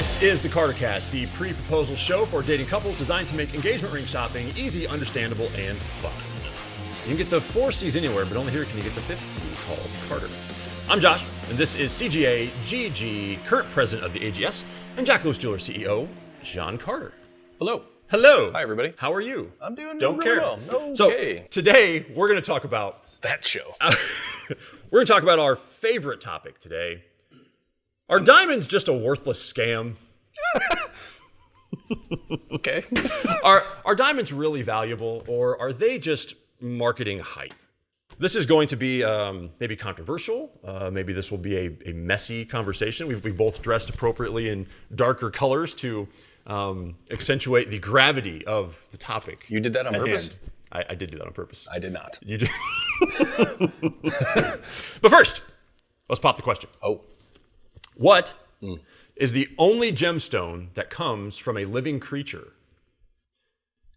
This is the CarterCast, the pre-proposal show for dating couples designed to make engagement ring shopping easy, understandable, and fun. You can get the 4 C's anywhere, but only here can you get the 5th C, called Carter. I'm Josh, and this is CGA GG, current president of the AGS, and Jack Lewis Jewelers CEO, John Carter. Hello. Hello. Hi, everybody. How are you? I'm doing Don't really care. well. Okay. So today we're going to talk about It's that show. we're going to talk about our favorite topic today. Are diamonds just a worthless scam? Okay. Are diamonds really valuable, or are they just marketing hype? This is going to be maybe controversial. Maybe this will be a messy conversation. We've both dressed appropriately in darker colors to accentuate the gravity of the topic. You did that on purpose? I did do that on purpose. I did not. You did. But first, let's pop the question. Oh. What is the only gemstone that comes from a living creature?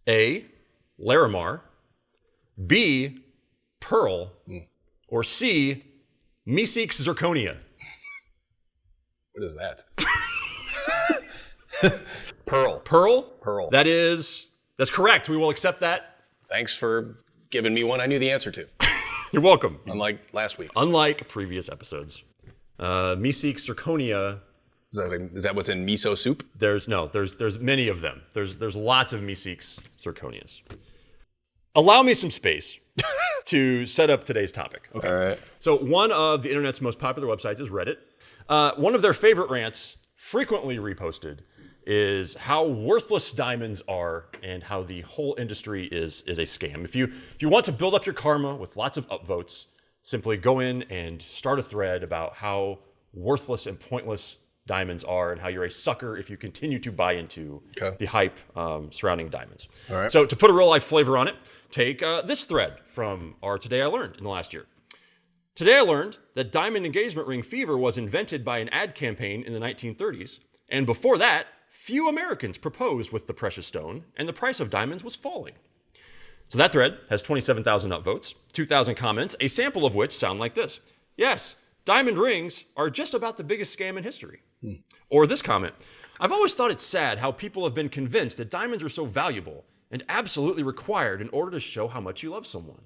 A, Larimar, B, Pearl, or C, Meeseeks zirconia? What is that? Pearl. Pearl? Pearl. That's correct. We will accept that. Thanks for giving me one I knew the answer to. You're welcome. Unlike last week. Unlike previous episodes. Meeseeks zirconia. Is that what's in miso soup? There's many of them. There's lots of Meeseeks zirconias. Allow me some space to set up today's topic. Okay. All right. So one of the internet's most popular websites is Reddit. One of their favorite rants, frequently reposted, is how worthless diamonds are and how the whole industry is a scam. If you want to build up your karma with lots of upvotes, simply go in and start a thread about how worthless and pointless diamonds are and how you're a sucker if you continue to buy into the hype surrounding diamonds. All right. So to put a real life flavor on it, take this thread from our Today I Learned in the last year. Today I learned that diamond engagement ring fever was invented by an ad campaign in the 1930s, and before that, few Americans proposed with the precious stone, and the price of diamonds was falling. So that thread has 27,000 upvotes, 2,000 comments, a sample of which sound like this. Yes, diamond rings are just about the biggest scam in history. Or this comment, I've always thought it's sad how people have been convinced that diamonds are so valuable and absolutely required in order to show how much you love someone.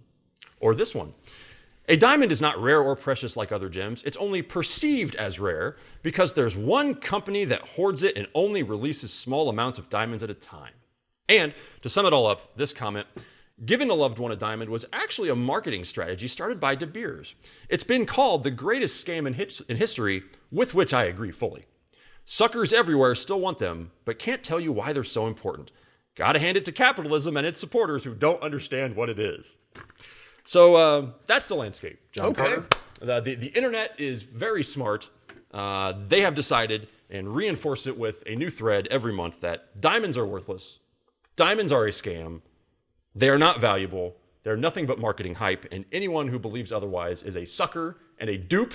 Or this one, a diamond is not rare or precious like other gems. It's only perceived as rare because there's one company that hoards it and only releases small amounts of diamonds at a time. And to sum it all up, this comment, giving a loved one a diamond was actually a marketing strategy started by DeBeers. It's been called the greatest scam in history, with which I agree fully. Suckers everywhere still want them, but can't tell you why they're so important. Gotta hand it to capitalism and its supporters who don't understand what it is. So that's the landscape, John Carter. The internet is very smart. They have decided and reinforced it with a new thread every month that diamonds are worthless. Diamonds are a scam. They are not valuable. They're nothing but marketing hype, and anyone who believes otherwise is a sucker and a dupe.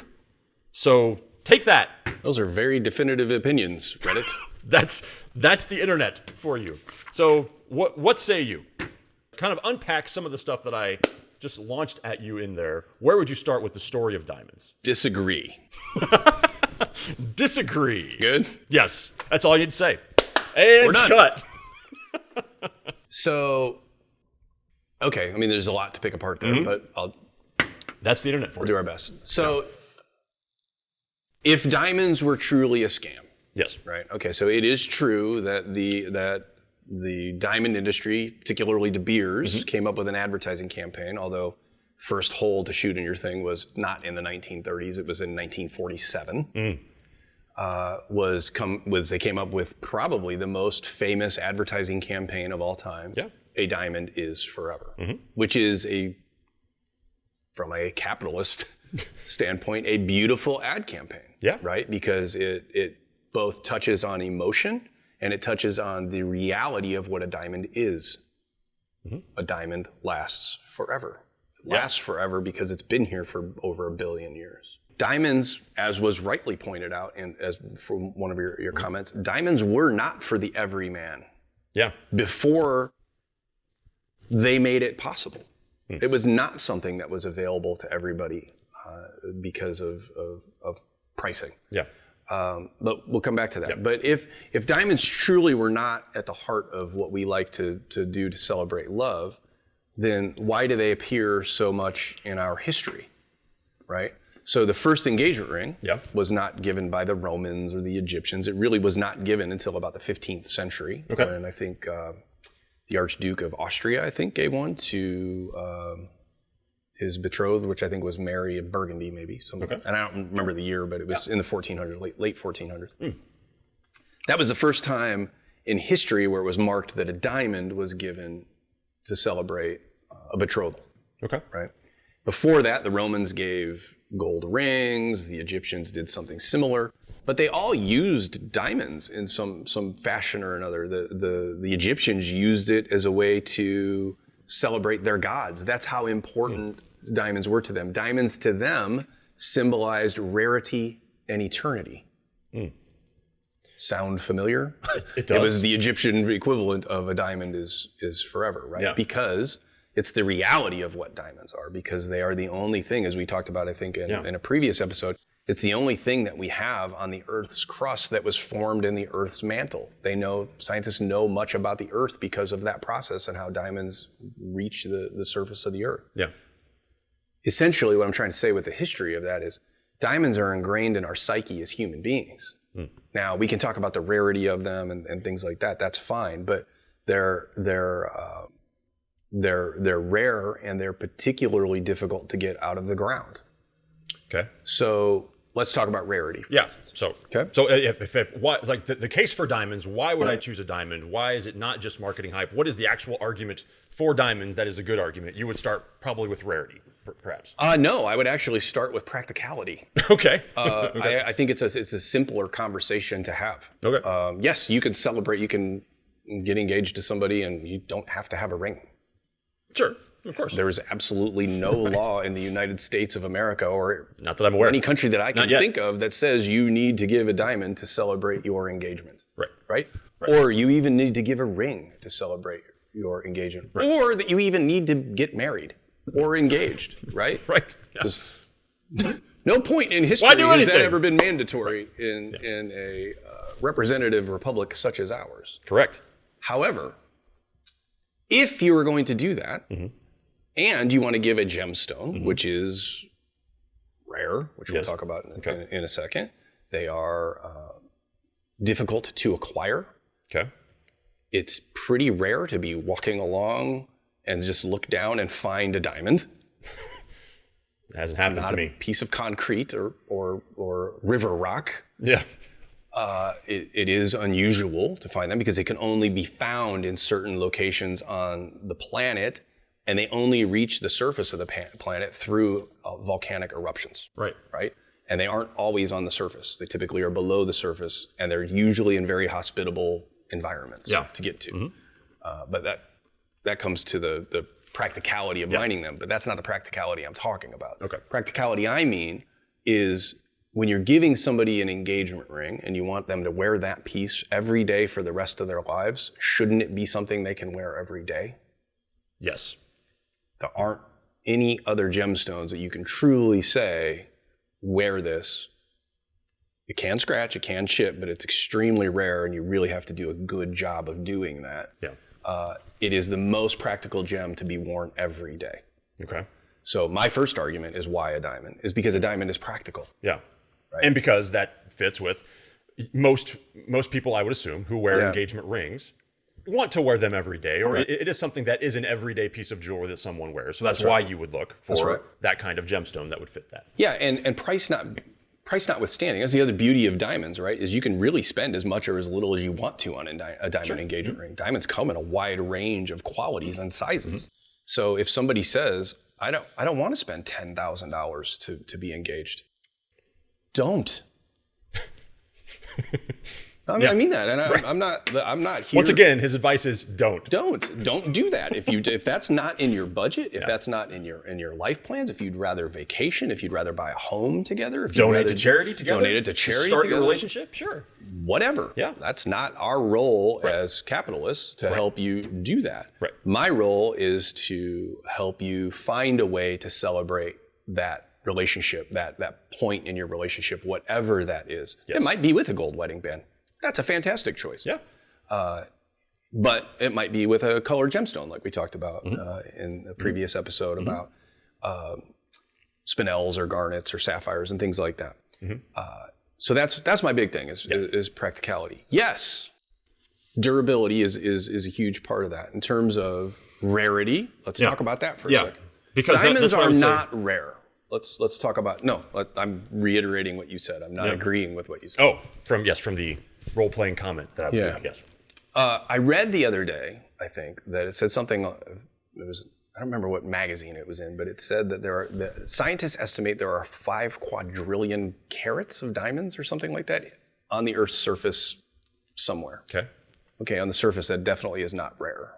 So take that. Those are very definitive opinions, Reddit. That's the internet for you. So what say you? Kind of unpack some of the stuff that I just launched at you in there. Where would you start with the story of diamonds? Disagree. Disagree. Good? Yes. That's all you'd say. And We're done. Shut. So, okay. I mean, there's a lot to pick apart there, but That's the internet for we'll you. do our best. So, if diamonds were truly a scam, Yes. right? Okay, so it is true that the diamond industry, particularly DeBeers, came up with an advertising campaign, although first hole to shoot in your thing was not in the 1930s, it was in 1947. They came up with probably the most famous advertising campaign of all time. Yeah. A diamond is forever, which is from a capitalist standpoint, a beautiful ad campaign. Yeah. Right? Because it both touches on emotion and it touches on the reality of what a diamond is. A diamond lasts forever. It lasts forever because it's been here for over 1 billion years. Diamonds, as was rightly pointed out, and as from one of your comments, diamonds were not for the everyman. Yeah. Before they made it possible. It was not something that was available to everybody because of pricing. Yeah. But we'll come back to that. Yep. But if diamonds truly were not at the heart of what we like to do to celebrate love, then why do they appear so much in our history, right? So the first engagement ring was not given by the Romans or the Egyptians. It really was not given until about the 15th century. Okay. When I think the Archduke of Austria, gave one to his betrothed, which I think was Mary of Burgundy, maybe. And I don't remember the year, but it was in the 1400s, late 1400s. That was the first time in history where it was marked that a diamond was given to celebrate a betrothal. Okay. Right? Before that, the Romans gave gold rings, the Egyptians did something similar, but they all used diamonds in some fashion or another. The Egyptians used it as a way to celebrate their gods. That's how important diamonds were to them. Diamonds to them symbolized rarity and eternity. Sound familiar? It does. It was the Egyptian equivalent of a diamond is forever, right? Yeah. Because it's the reality of what diamonds are, because they are the only thing, as we talked about, I think, in a previous episode, it's the only thing that we have on the Earth's crust that was formed in the Earth's mantle. Scientists know much about the Earth because of that process and how diamonds reach the surface of the Earth. Yeah. Essentially, what I'm trying to say with the history of that is diamonds are ingrained in our psyche as human beings. Now, we can talk about the rarity of them and things like that. That's fine, but they're rare and they're particularly difficult to get out of the ground. Okay. So let's talk about rarity. Yeah. So if the case for diamonds, why would I choose a diamond? Why is it not just marketing hype? What is the actual argument for diamonds that is a good argument? You would start probably with rarity, perhaps. No, I would actually start with practicality. Okay. I think it's a simpler conversation to have. Okay. Yes, you can celebrate, you can get engaged to somebody and you don't have to have a ring. Sure, of course. There is absolutely no law in the United States of America or not that I'm aware any country that I can think of that says you need to give a diamond to celebrate your engagement. Right? Or you even need to give a ring to celebrate your engagement. Right. Or that you even need to get married or engaged, right? Right. Yeah. No point in history has that ever been mandatory in a representative republic such as ours. Correct. However, if you are going to do that, and you want to give a gemstone, which is rare, which we'll talk about in a second, they are difficult to acquire. Okay. It's pretty rare to be walking along and just look down and find a diamond. It hasn't happened to me. Not a piece of concrete or river rock. Yeah. It is unusual to find them because they can only be found in certain locations on the planet, and they only reach the surface of the planet through volcanic eruptions. Right. And they aren't always on the surface. They typically are below the surface, and they're usually in very hospitable environments to get to. But that comes to the practicality of mining them, but that's not the practicality I'm talking about. Okay. Practicality I mean is when you're giving somebody an engagement ring and you want them to wear that piece every day for the rest of their lives, shouldn't it be something they can wear every day? Yes. There aren't any other gemstones that you can truly say, wear this. It can scratch, it can chip, but it's extremely rare and you really have to do a good job of doing that. Yeah. It is the most practical gem to be worn every day. Okay. So my first argument is why a diamond, is because a diamond is practical. Yeah. Right. And because that fits with most people, I would assume, who wear engagement rings want to wear them every day, or it is something that is an everyday piece of jewelry that someone wears. So that's why you would look for that kind of gemstone that would fit that. Yeah, and price notwithstanding, that's the other beauty of diamonds, right? Is you can really spend as much or as little as you want to on a diamond engagement ring. Diamonds come in a wide range of qualities and sizes. So if somebody says, I don't want to spend $10,000 to be engaged, don't. I mean that, and I'm not here. Once again, his advice is don't do that. If that's not in your budget, if that's not in your life plans, if you'd rather vacation, if you'd rather buy a home together, if you'd donate to charity together, donate it to charity, start your relationship, sure, whatever. Yeah, that's not our role as capitalists to help you do that. Right. My role is to help you find a way to celebrate that relationship, that point in your relationship, whatever that is. Yes. It might be with a gold wedding band. That's a fantastic choice. Yeah. But it might be with a colored gemstone, like we talked about in a previous episode about spinels or garnets or sapphires and things like that. So that's my big thing is practicality. Yes, durability is a huge part of that. In terms of rarity, let's talk about that for a second. Because diamonds are not rare. Let's talk about, I'm reiterating what you said. I'm not agreeing with what you said. Oh, from the role-playing comment that I was doing, yes. I read the other day, I think, that it said something, I don't remember what magazine it was in, but it said that scientists estimate there are 5 quadrillion carats of diamonds or something like that on the Earth's surface somewhere. Okay, on the surface, that definitely is not rare,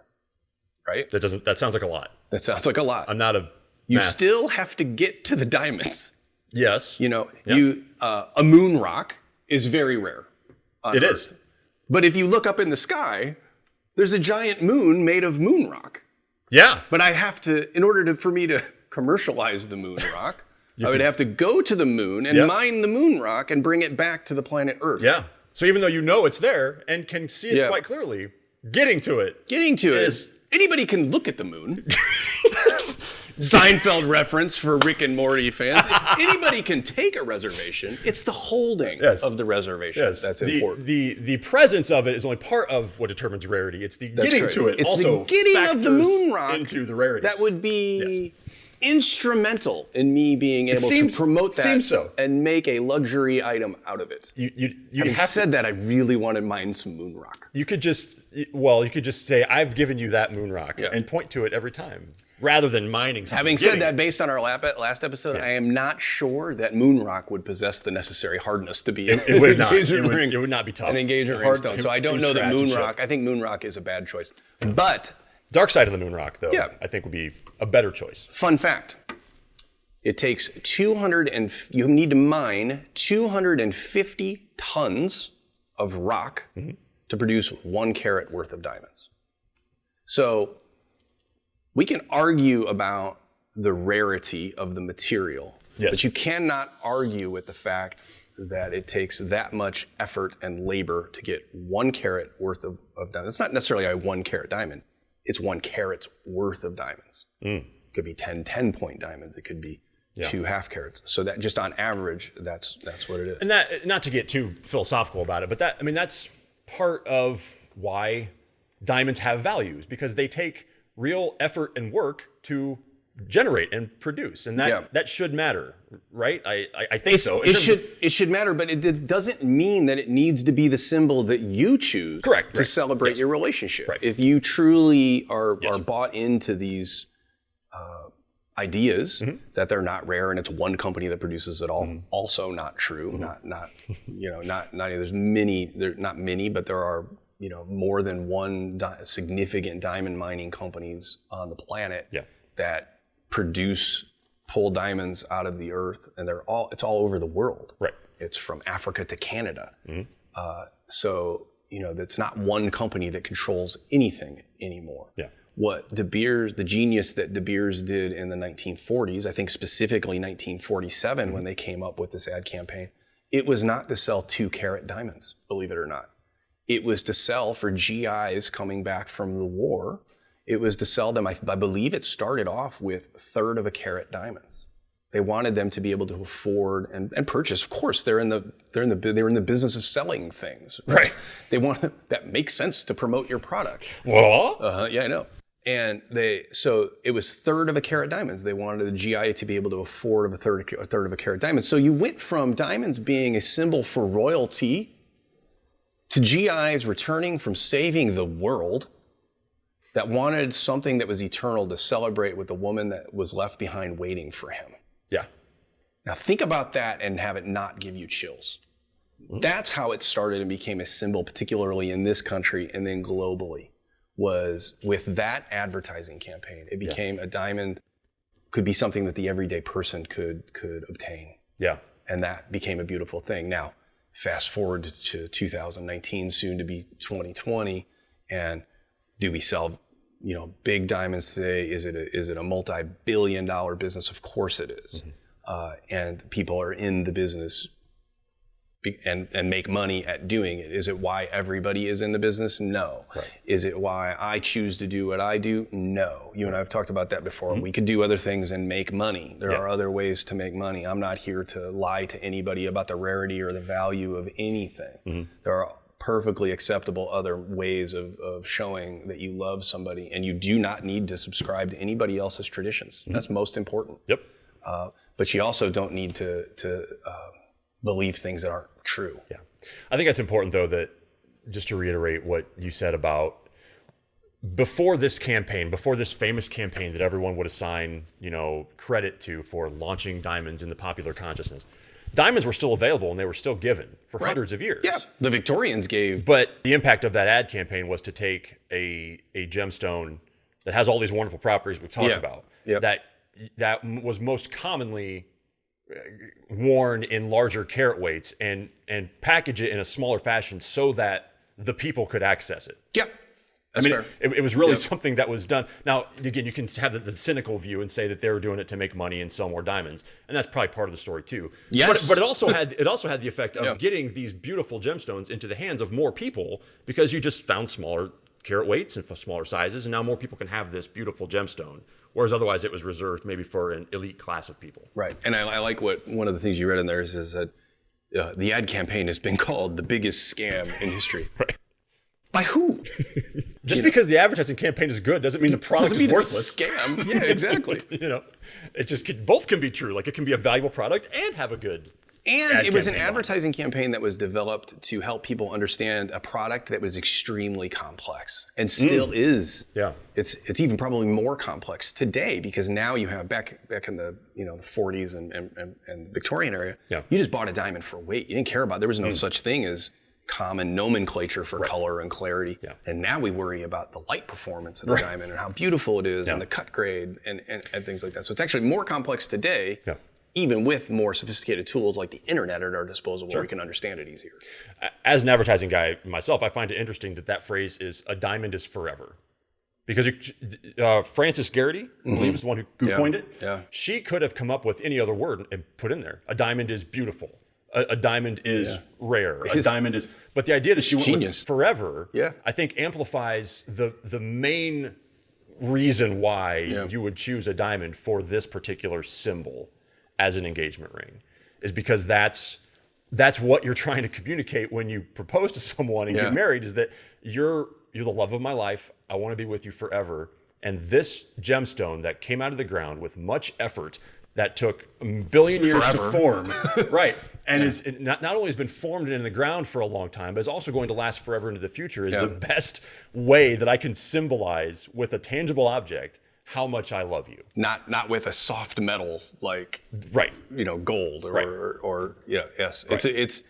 right? That sounds like a lot. That sounds like a lot. I'm not a You still have to get to the diamonds. Yes. A moon rock is very rare on Earth. It is. But if you look up in the sky, there's a giant moon made of moon rock. Yeah. But I have to, in order for me to commercialize the moon rock, I would have to go to the moon and mine the moon rock and bring it back to the planet Earth. Yeah. So even though you know it's there and can see it quite clearly, getting to it is anybody can look at the moon. Seinfeld reference for Rick and Morty fans. Anybody can take a reservation. It's the holding of the reservation that's important. The presence of it is only part of what determines rarity. It's the getting to it. It's also the getting of the moon rock into the rarity. That would be instrumental in me being able to promote that and make a luxury item out of it. Having said that, I really want to mine some moon rock. You could just say, I've given you that moon rock and point to it every time, rather than mining something. Having said that, based on our last episode, I am not sure that moon rock would possess the necessary hardness to be it would not. It would not be tough. An engagement ring stone. So I don't know that moon rock. I think moon rock is a bad choice. But dark side of the moon rock, though, I think would be a better choice. Fun fact. It takes you need to mine 250 tons of rock to produce 1 carat worth of diamonds. So we can argue about the rarity of the material, but you cannot argue with the fact that it takes that much effort and labor to get 1 carat worth of diamonds. It's not necessarily a 1 carat diamond. It's 1 carat's worth of diamonds. It could be 10 10-point diamonds. It could be 2 half carats. So that just on average, that's what it is. And that, not to get too philosophical about it, but that's part of why diamonds have values, because they take real effort and work to generate and produce, and that should matter, right? I think so. It should matter, but it doesn't mean that it needs to be the symbol that you choose to celebrate your relationship. Right. If you truly are bought into these ideas that they're not rare and it's one company that produces it all, also not true. Not there's not many, but there are more than one significant diamond mining companies on the planet that pull diamonds out of the earth, and it's all over the world. Right. It's from Africa to Canada. So that's not one company that controls anything anymore. Yeah. What the genius that DeBeers did in the 1940s, I think specifically 1947 when they came up with this ad campaign, it was not to sell 2 carat diamonds, believe it or not. It was to sell for GIs coming back from the war. It was to sell them, I believe it started off with 1/3 of a carat diamonds. They wanted them to be able to afford and purchase. Of course, they're in the business of selling things, right? That makes sense to promote your product. What? Yeah, I know. And so it was 1/3 of a carat diamonds. They wanted the GI to be able to afford a third of a carat diamond. So you went from diamonds being a symbol for royalty to GIs returning from saving the world that wanted something that was eternal to celebrate with the woman that was left behind waiting for him. Yeah. Now think about that and have it not give you chills. That's how it started and became a symbol, particularly in this country and then globally, was with that advertising campaign. It became a diamond could be something that the everyday person could obtain. Yeah. And that became a beautiful thing. Now, fast forward to 2019, soon to be 2020, and do we sell, big diamonds today? Is it a multi-billion-dollar business? Of course it is. and people are in the business and make money at doing it. Is it why everybody is in the business? No. Right. Is it why I choose to do what I do? No. You and I have talked about that before. We could do other things and make money. There are other ways to make money. I'm not here to lie to anybody about the rarity or the value of anything. There are perfectly acceptable other ways of showing that you love somebody, and you do not need to subscribe to anybody else's traditions. That's most important. Yep. But you also don't need to believe things that aren't true. Yeah. I think that's important, though, that just to reiterate what you said about before this campaign, before this famous campaign that everyone would assign, credit to for launching diamonds in the popular consciousness, diamonds were still available and they were still given for hundreds of years. Yeah, the Victorians gave. But the impact of that ad campaign was to take a gemstone that has all these wonderful properties we've talked about, that was most commonly worn in larger carat weights and package it in a smaller fashion so that the people could access it. Yeah, that's fair. It was really something that was done. Now, again, you can have the cynical view and say that they were doing it to make money and sell more diamonds, and that's probably part of the story too. Yes, but it also had the effect of getting these beautiful gemstones into the hands of more people because you just found smaller carat weights and smaller sizes, and now more people can have this beautiful gemstone. Whereas otherwise it was reserved maybe for an elite class of people. Right. And I like what one of the things you read in there is that the ad campaign has been called the biggest scam in history. Right. By who? Just because the advertising campaign is good doesn't mean the product is worthless. It's a scam. Yeah, exactly. It just both can be true. Like it can be a valuable product and have a good And it was an advertising campaign that was developed to help people understand a product that was extremely complex and still is. Yeah. It's even probably more complex today because now you have back in the the 40s and Victorian area, you just bought a diamond for weight. You didn't care about. There was no such thing as common nomenclature for color and clarity. Yeah. And now we worry about the light performance of the diamond and how beautiful it is and the cut grade and things like that. So it's actually more complex today. Yeah. Even with more sophisticated tools like the internet at our disposal where we can understand it easier. As an advertising guy myself, I find it interesting that phrase is "a diamond is forever." Because Frances Garrity, I believe, is the one who coined it. Yeah. She could have come up with any other word and put in there. A diamond is beautiful. A diamond is rare. A diamond is... But the idea that she went with forever, I think amplifies the main reason why you would choose a diamond for this particular symbol as an engagement ring, is because that's what you're trying to communicate when you propose to someone and get married, is that you're the love of my life. I want to be with you forever. And this gemstone that came out of the ground with much effort that took a billion years to form, right? And is not only has been formed in the ground for a long time, but is also going to last forever into the future, is the best way that I can symbolize with a tangible object how much I love you. Not with a soft metal like gold or yes. Right.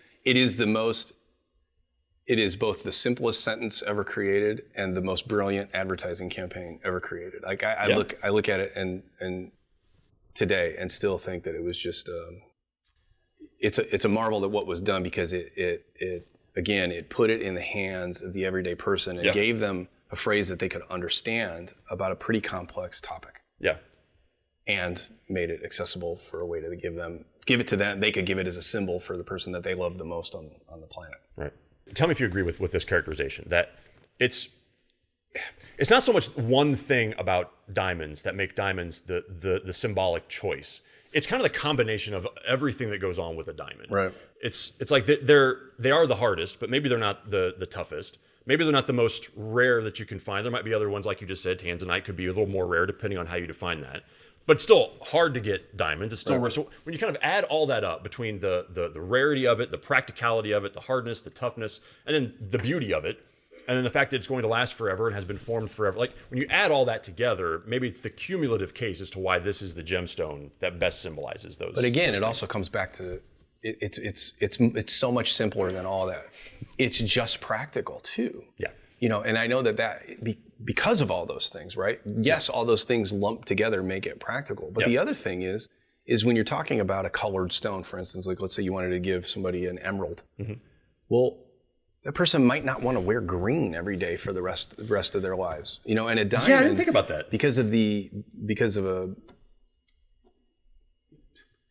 It is both the simplest sentence ever created and the most brilliant advertising campaign ever created. Like I look at it and today and still think that it was just it's a marvel that what was done, because it put it in the hands of the everyday person and gave them a phrase that they could understand about a pretty complex topic. Yeah. And made it accessible for a way to give it to them. They could give it as a symbol for the person that they love the most on the planet. Right. Tell me if you agree with this characterization, that it's not so much one thing about diamonds that make diamonds the symbolic choice. It's kind of the combination of everything that goes on with a diamond. Right. It's like they are the hardest, but maybe they're not the toughest. Maybe they're not the most rare that you can find. There might be other ones, like you just said. Tanzanite could be a little more rare, depending on how you define that. But it's still hard to get diamonds. It's still rare. So when you kind of add all that up, between the rarity of it, the practicality of it, the hardness, the toughness, and then the beauty of it, and then the fact that it's going to last forever and has been formed forever. Like when you add all that together, maybe it's the cumulative case as to why this is the gemstone that best symbolizes those. But again, it also comes back to it's so much simpler than all that. It's just practical too. Yeah. And I know that because of all those things, right? Yes, all those things lumped together make it practical. But the other thing is when you're talking about a colored stone, for instance, like let's say you wanted to give somebody an emerald. Mm-hmm. Well, that person might not want to wear green every day for the rest of their lives. And a diamond. Yeah, I didn't think about that. Because of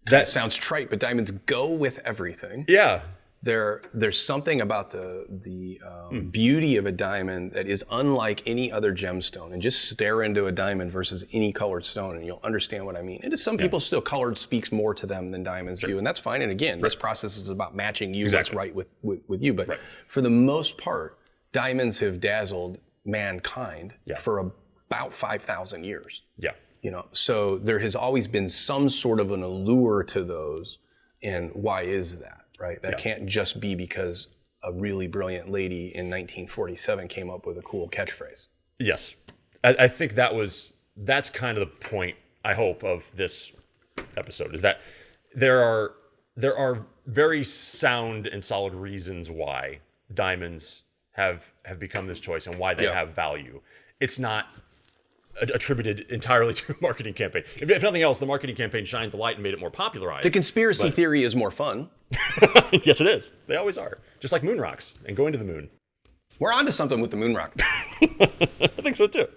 That sounds trite, but diamonds go with everything. Yeah. There's something about the beauty of a diamond that is unlike any other gemstone. And just stare into a diamond versus any colored stone, and you'll understand what I mean. And to some people, still colored speaks more to them than diamonds do, and that's fine. And again, this process is about matching you what's right with you. But for the most part, diamonds have dazzled mankind for about 5,000 years. Yeah. So there has always been some sort of an allure to those, and why is that? Right? That can't just be because a really brilliant lady in 1947 came up with a cool catchphrase. Yes. I think that's kind of the point, I hope, of this episode, is that there are very sound and solid reasons why diamonds have become this choice and why they have value. It's not attributed entirely to a marketing campaign. If nothing else, the marketing campaign shined the light and made it more popularized. The conspiracy theory is more fun. Yes, it is. They always are. Just like moon rocks and going to the moon. We're onto something with the moon rock. I think so too.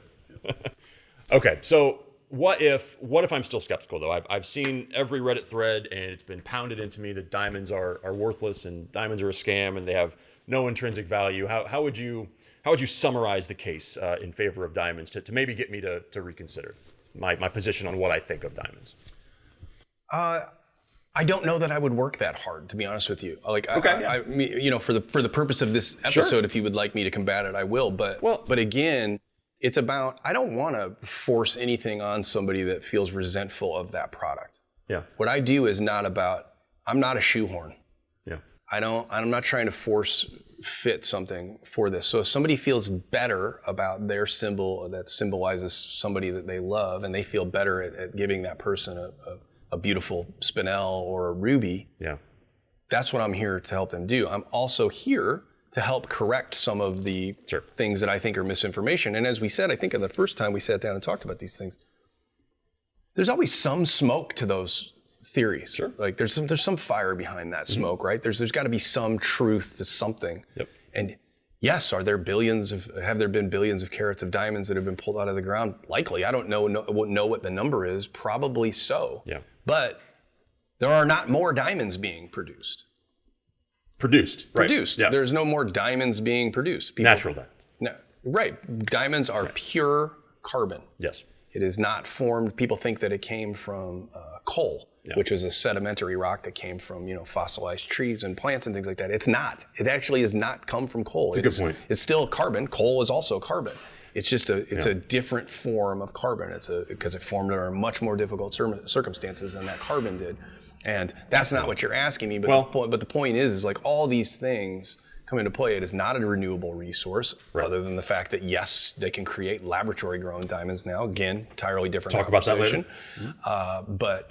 Okay, so what if I'm still skeptical though? I've seen every Reddit thread, and it's been pounded into me that diamonds are worthless and diamonds are a scam and they have no intrinsic value. How would you summarize the case in favor of diamonds to maybe get me to reconsider my position on what I think of diamonds? I don't know that I would work that hard, to be honest with you. For the purpose of this episode, if you would like me to combat it, I will. But again, it's about, I don't want to force anything on somebody that feels resentful of that product. Yeah. What I do is I'm not a shoehorn. Yeah. I'm not trying to force fit something for this. So if somebody feels better about their symbol that symbolizes somebody that they love, and they feel better at giving that person a beautiful spinel or a ruby, that's what I'm here to help them do. I'm also here to help correct some of the things that I think are misinformation. And as we said, I think the first time we sat down and talked about these things, there's always some smoke to those theories. Sure. Like there's some fire behind that smoke, right? There's got to be some truth to something. Yep. And yes, have there been billions of carats of diamonds that have been pulled out of the ground? Likely. I don't know what the number is. Probably so. Yeah. But there are not more diamonds being produced. Produced. Yeah. There's no more diamonds being produced. Natural diamonds. No, right. Diamonds are pure carbon. Yes. It is not formed. People think that it came from coal, which is a sedimentary rock that came from fossilized trees and plants and things like that. It's not. It actually has not come from coal. That's a good point. It's still carbon. Coal is also carbon. It's just a different form of carbon. Because it formed under much more difficult circumstances than that carbon did. And that's not what you're asking me. But the point is like all these things come into play. It is not a renewable resource, other than the fact that yes, they can create laboratory-grown diamonds now. Again, entirely different conversation. Talk about that later. But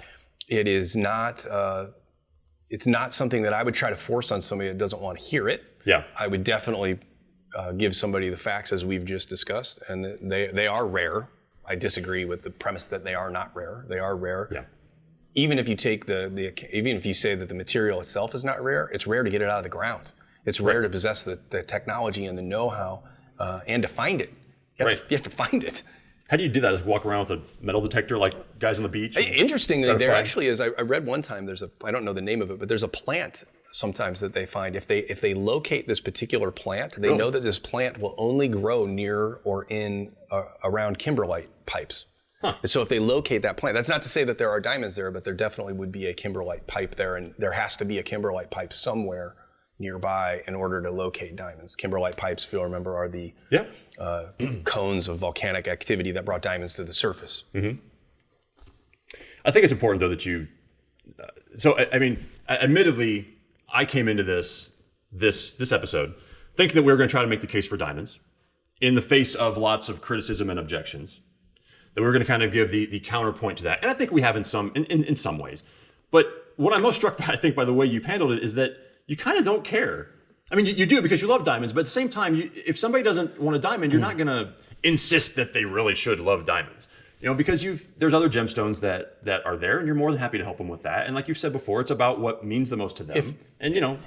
it is not. It's not something that I would try to force on somebody that doesn't want to hear it. Yeah. I would definitely give somebody the facts as we've just discussed, and they are rare. I disagree with the premise that they are not rare. They are rare. Yeah. Even if you take even if you say that the material itself is not rare, it's rare to get it out of the ground. It's rare to possess the technology and the know-how and to find it. You have to find it. How do you do that? Just walk around with a metal detector like guys on the beach? Interestingly, there actually is. I read one time. I don't know the name of it, but there's a plant sometimes that they find. If they locate this particular plant, they know that this plant will only grow near or in around kimberlite pipes. Huh. And so if they locate that plant, that's not to say that there are diamonds there, but there definitely would be a kimberlite pipe there, and there has to be a kimberlite pipe somewhere nearby in order to locate diamonds. Kimberlite pipes, if you'll remember, are the cones of volcanic activity that brought diamonds to the surface. Mm-hmm. I think it's important, though, that you... admittedly, I came into this episode thinking that we were going to try to make the case for diamonds in the face of lots of criticism and objections. That we were going to kind of give the counterpoint to that. And I think we have in some ways. But what I'm most struck by, I think, by the way you've handled it is that you kind of don't care. I mean, you do because you love diamonds, but at the same time, if somebody doesn't want a diamond, you're not going to insist that they really should love diamonds. Because there's other gemstones that are there, and you're more than happy to help them with that. And like you've said before, it's about what means the most to them.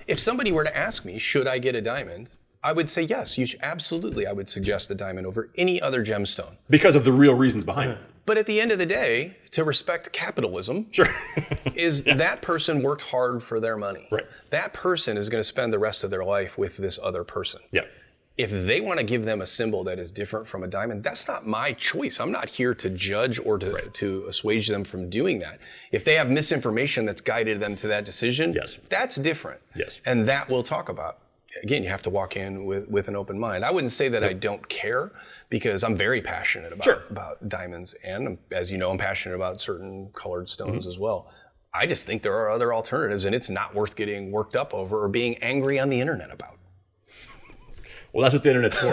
If somebody were to ask me, should I get a diamond? I would say yes. Absolutely, I would suggest a diamond over any other gemstone. Because of the real reasons behind it. But at the end of the day, to respect capitalism, Sure. is that person worked hard for their money. Right. That person is going to spend the rest of their life with this other person. Yeah. If they want to give them a symbol that is different from a diamond, that's not my choice. I'm not here to judge or to assuage them from doing that. If they have misinformation that's guided them to that decision, Yes. that's different. Yes. And that we'll talk about. Again, you have to walk in with an open mind. I wouldn't say that I don't care, because I'm very passionate about diamonds. And as you know, I'm passionate about certain colored stones as well. I just think there are other alternatives, and it's not worth getting worked up over or being angry on the internet about. Well, that's what the internet's for.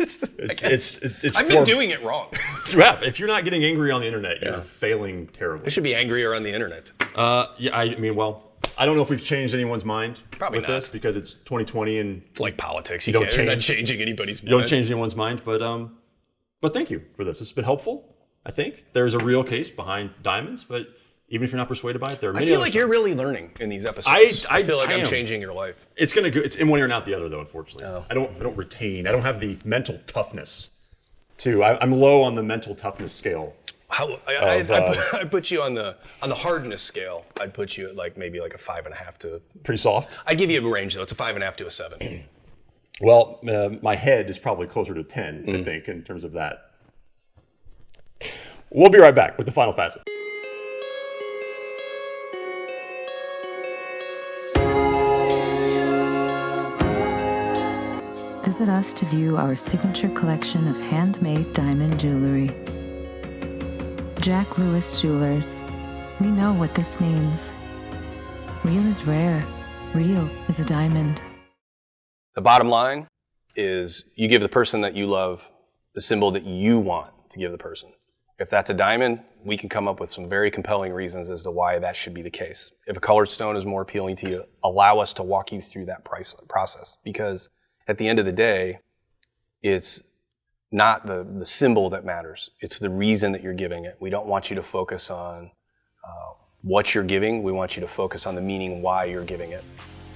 It's I've been doing it wrong. Yeah, if you're not getting angry on the internet, you're failing terribly. I should be angrier on the internet. Yeah, I mean, well, I don't know if we've changed anyone's mind Probably with not. this, because it's 2020 and It's like politics. don't You're not change- changing anybody's mind. you don't change anyone's mind. But thank you for this. It's been helpful. I think there's a real case behind diamonds, but even if you're not persuaded by it, there are I many feel other like you're stones. really learning in these episodes. I feel like I'm am. changing your life. It's gonna go. It's in one ear and out the other, though. Unfortunately, Oh. I don't retain. I don't have the mental toughness I'm low on the mental toughness scale. I'd put you on the hardness scale. I'd put you at maybe a 5.5 to. Pretty soft. I'd give you a range though. It's a 5.5 to a 7. Well, my head is probably closer to 10, I think, in terms of that. We'll be right back with the final facet. Visit us to view our signature collection of handmade diamond jewelry. Jack Lewis Jewelers. We know what this means. Real is rare. Real is a diamond. The bottom line is you give the person that you love the symbol that you want to give the person. If that's a diamond, we can come up with some very compelling reasons as to why that should be the case. If a colored stone is more appealing to you, allow us to walk you through that process. Because at the end of the day, it's not the symbol that matters. It's the reason that you're giving it. We don't want you to focus on what you're giving. We want you to focus on the meaning why you're giving it.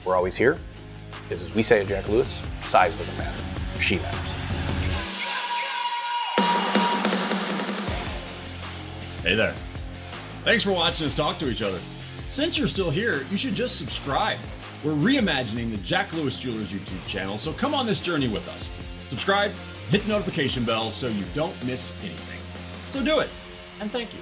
We're always here because, as we say at Jack Lewis, size doesn't matter. She matters. Hey there. Thanks for watching us talk to each other. Since you're still here, you should just subscribe. We're reimagining the Jack Lewis Jewelers YouTube channel, so come on this journey with us. Subscribe, hit the notification bell so you don't miss anything. So do it, and thank you.